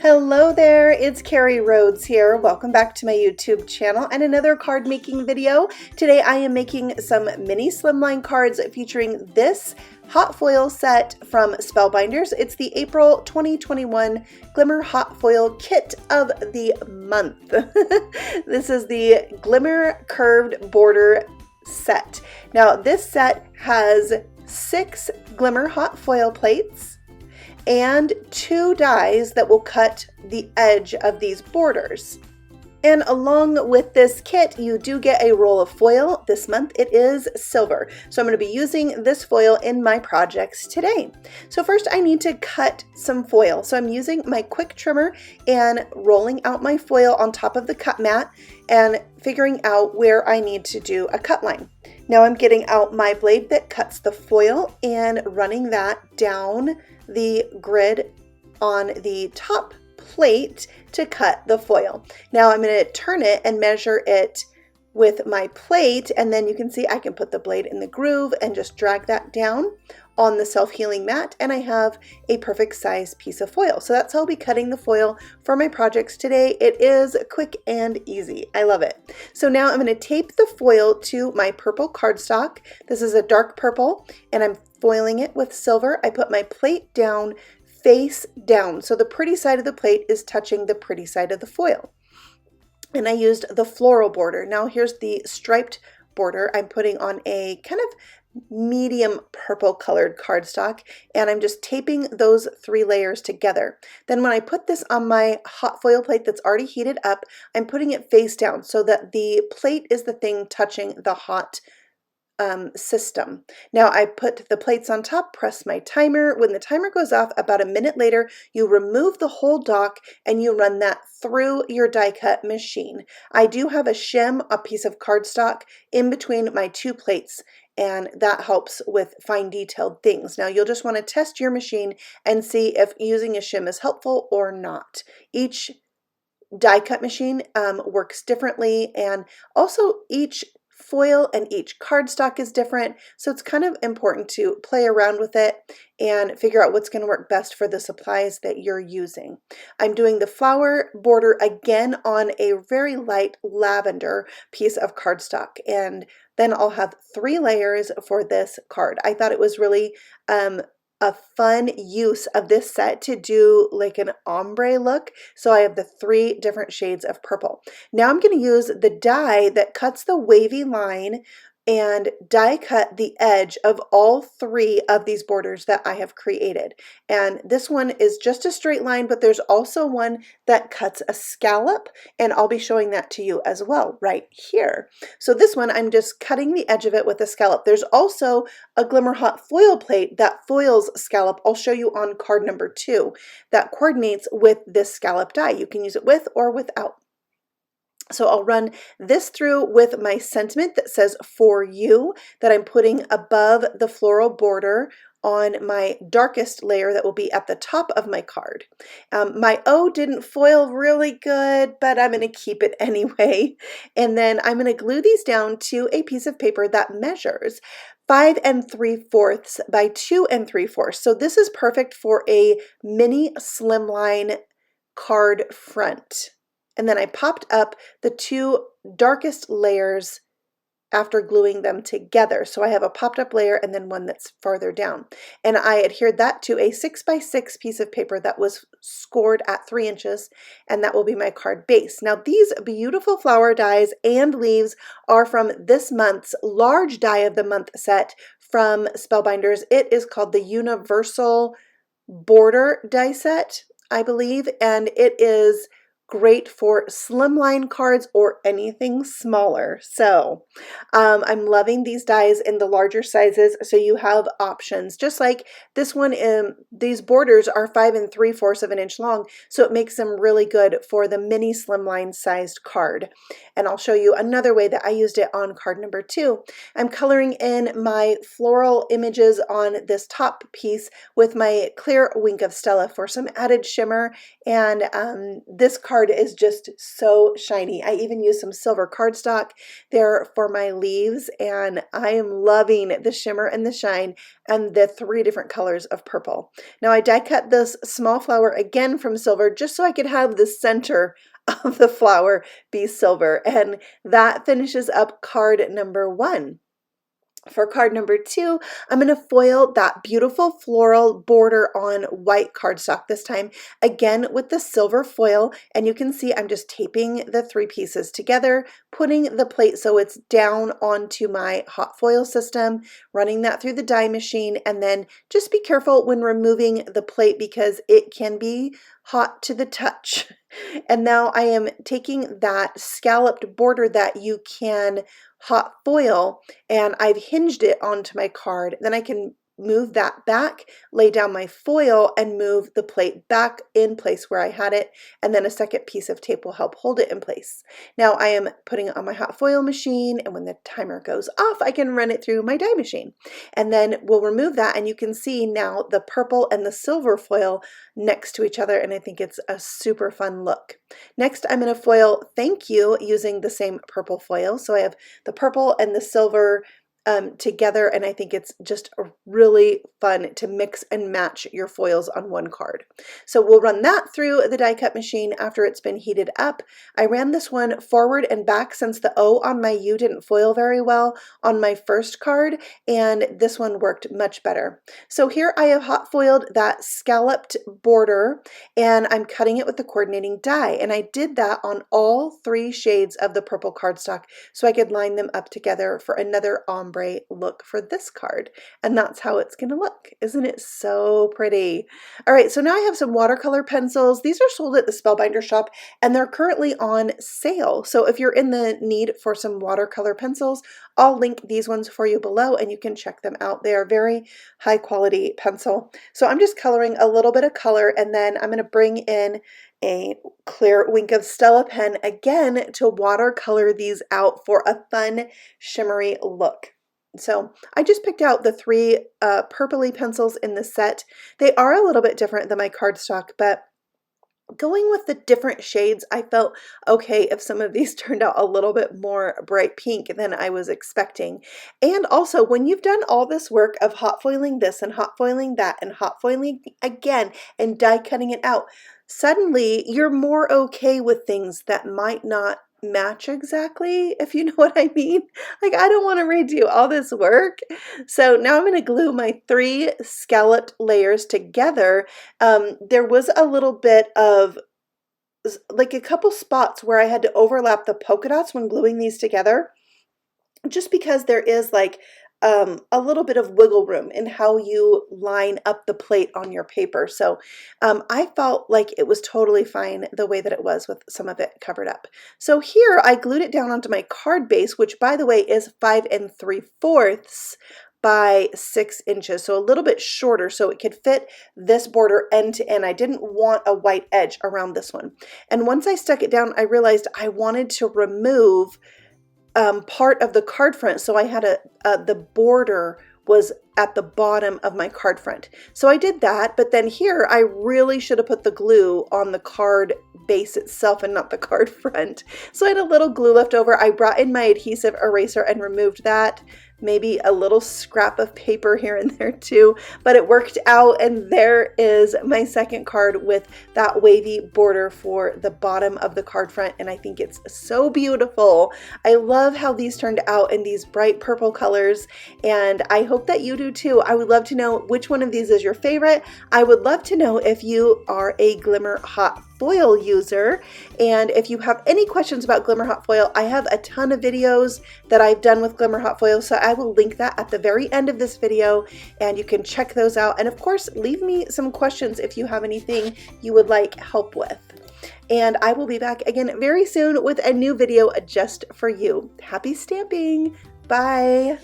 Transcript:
Hello there, it's Carrie Rhodes here. Welcome back to my YouTube channel and another card making video. Today I am making some mini slimline cards featuring this hot foil set from Spellbinders. It's the April 2021 Glimmer Hot Foil Kit of the month. This is the Glimmer Curved Border set. Now this set has 6 Glimmer hot foil plates and 2 dies that will cut the edge of these borders. And along with this kit, you do get a roll of foil. This month it is silver. So I'm going to be using this foil in my projects today. So first I need to cut some foil. So I'm using my quick trimmer and rolling out my foil on top of the cut mat and figuring out where I need to do a cut line. Now I'm getting out my blade that cuts the foil and running that down the grid on the top plate to cut the foil. Now I'm going to turn it and measure it with my plate, and then you can see I can put the blade in the groove and just drag that down on the self-healing mat, and I have a perfect size piece of foil. So that's how I'll be cutting the foil for my projects today. It is quick and easy. I love it. So now I'm going to tape the foil to my purple cardstock. This is a dark purple and I'm foiling it with silver. I put my plate down face down, so the pretty side of the plate is touching the pretty side of the foil. And I used the floral border. Now here's the striped border. I'm putting on a kind of medium purple colored cardstock, and I'm just taping those 3 layers together. Then when I put this on my hot foil plate that's already heated up, I'm putting it face down so that the plate is the thing touching the hot system. Now I put the plates on top, press my timer. When the timer goes off, about a minute later, you remove the whole dock and you run that through your die cut machine. I do have a shim, a piece of cardstock, in between my 2 plates, and that helps with fine detailed things. Now you'll just want to test your machine and see if using a shim is helpful or not. Each die cut machine works differently, and also each foil and each cardstock is different, so it's kind of important to play around with it and figure out what's going to work best for the supplies that you're using. I'm doing the flower border again on a very light lavender piece of cardstock, and then I'll have 3 layers for this card. I thought it was really a fun use of this set to do like an ombre look. So I have the 3 different shades of purple. Now I'm going to use the die that cuts the wavy line and die cut the edge of all 3 of these borders that I have created. And this one is just a straight line, but there's also one that cuts a scallop, and I'll be showing that to you as well right here. So this one, I'm just cutting the edge of it with a scallop. There's also a Glimmer Hot foil plate that foils scallop. I'll show you on card number 2 that coordinates with this scallop die. You can use it with or without. So I'll run this through with my sentiment that says "for you" that I'm putting above the floral border on my darkest layer that will be at the top of my card. My O didn't foil really good, but I'm going to keep it anyway. And then I'm going to glue these down to a piece of paper that measures 5 3/4 by 2 3/4. So this is perfect for a mini slimline card front. And then I popped up the 2 darkest layers after gluing them together. So I have a popped up layer and then one that's farther down. And I adhered that to a 6 by 6 piece of paper that was scored at 3 inches, and that will be my card base. Now these beautiful flower dies and leaves are from this month's large die of the month set from Spellbinders. It is called the Universal Border die set, I believe, and it is great for slimline cards or anything smaller. So I'm loving these dies in the larger sizes, so you have options. Just like this one, these borders are 5 3/4 of an inch long, so it makes them really good for the mini slimline sized card. And I'll show you another way that I used it on card number 2. I'm coloring in my floral images on this top piece with my clear Wink of Stella for some added shimmer, and this card card is just so shiny. I even used some silver cardstock there for my leaves, and I am loving the shimmer and the shine and the 3 different colors of purple. Now I die cut this small flower again from silver just so I could have the center of the flower be silver, and that finishes up card number 1. For card number 2, I'm going to foil that beautiful floral border on white cardstock this time, again with the silver foil, and you can see I'm just taping the 3 pieces together, putting the plate so it's down onto my hot foil system, running that through the die machine, and then just be careful when removing the plate because it can be hot to the touch. And now I am taking that scalloped border that you can hot foil, and I've hinged it onto my card. Then I can move that back, lay down my foil, and move the plate back in place where I had it, and then a second piece of tape will help hold it in place. Now I am putting it on my hot foil machine, and when the timer goes off, I can run it through my die machine. And then we'll remove that, and you can see now the purple and the silver foil next to each other, and I think it's a super fun look. Next, I'm going to foil Thank You using the same purple foil. So I have the purple and the silver together, and I think it's just really fun to mix and match your foils on one card. So we'll run that through the die cut machine after it's been heated up. I ran this one forward and back since the O on my U didn't foil very well on my first card, and this one worked much better. So here I have hot foiled that scalloped border, and I'm cutting it with the coordinating die, and I did that on all 3 shades of the purple cardstock so I could line them up together for another ombre look for this card, and that's how it's going to look. Isn't it so pretty? All right, so now I have some watercolor pencils. These are sold at the Spellbinder shop, and they're currently on sale. So if you're in the need for some watercolor pencils, I'll link these ones for you below, and you can check them out. They are very high quality pencil. So I'm just coloring a little bit of color, and then I'm going to bring in a clear Wink of Stella pen again to watercolor these out for a fun shimmery look. So I just picked out the 3 purpley pencils in the set. They are a little bit different than my cardstock, but going with the different shades, I felt okay if some of these turned out a little bit more bright pink than I was expecting. And also, when you've done all this work of hot foiling this and hot foiling that and hot foiling again and die cutting it out, suddenly you're more okay with things that might not match exactly, if you know what I mean. Like, I don't want to redo all this work. So now I'm going to glue my 3 scalloped layers together. There was a little bit of like a couple spots where I had to overlap the polka dots when gluing these together, just because there is like a little bit of wiggle room in how you line up the plate on your paper. So I felt like it was totally fine the way that it was with some of it covered up. So here I glued it down onto my card base, which by the way is 5 3/4 by 6 inches, so a little bit shorter so it could fit this border end to end. I didn't want a white edge around this one. And once I stuck it down, I realized I wanted to remove part of the card front, so I had the border was at the bottom of my card front. So I did that, but then here I really should have put the glue on the card base itself and not the card front. So I had a little glue left over. I brought in my adhesive eraser and removed that. Maybe a little scrap of paper here and there too, but it worked out, and there is my second card with that wavy border for the bottom of the card front, and I think it's so beautiful. I love how these turned out in these bright purple colors, and I hope that you do too. I would love to know which one of these is your favorite. I would love to know if you are a Glimmer Hot Foil user, and if you have any questions about Glimmer Hot Foil, I have a ton of videos that I've done with Glimmer Hot Foil, so I will link that at the very end of this video, and you can check those out. And of course, leave me some questions if you have anything you would like help with. And I will be back again very soon with a new video just for you. Happy stamping! Bye!